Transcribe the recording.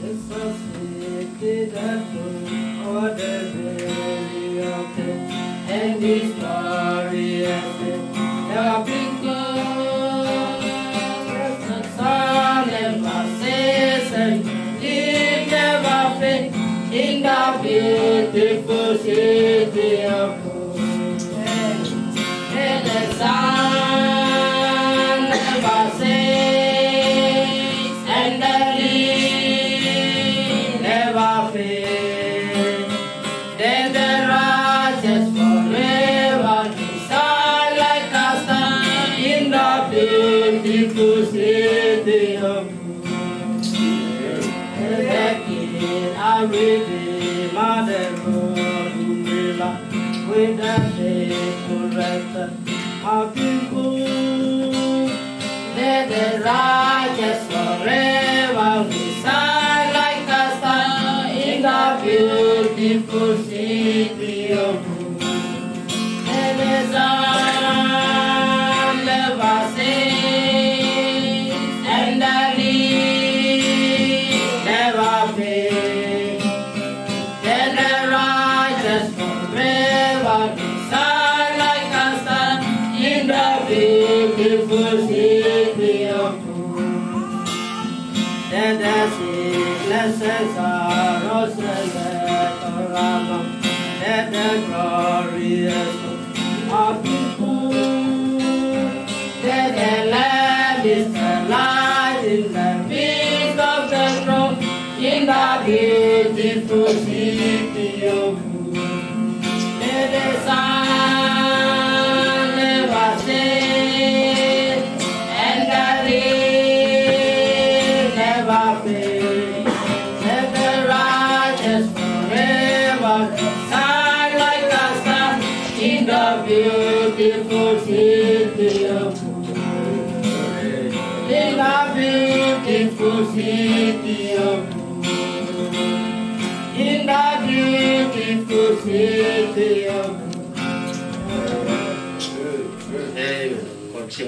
It's a city that will ordinary of it, and this story has been never been good. The sun never says and it never fades in the beautiful city of gold. And the sun never says and the then the righteous forever shine like a star in the beautiful city of God. The King and Redeemer, the Lord who will with the faithful record of the good. Let the righteous forever shine like a star in the beautiful city of God. And the sun never sets and the leaves never fade. Then the righteous forever shine like a star in the beautiful city of God. Then the sicknesses are roses around, and the glorious of the good. Then the Lamb is the light in the midst of the throne, in the beautiful city of God. Then the sun never sets and the rain never fades. Let the righteous forever shine like a star in the beautiful city of God. In the beautiful city of God. In the beautiful city of God. Amen.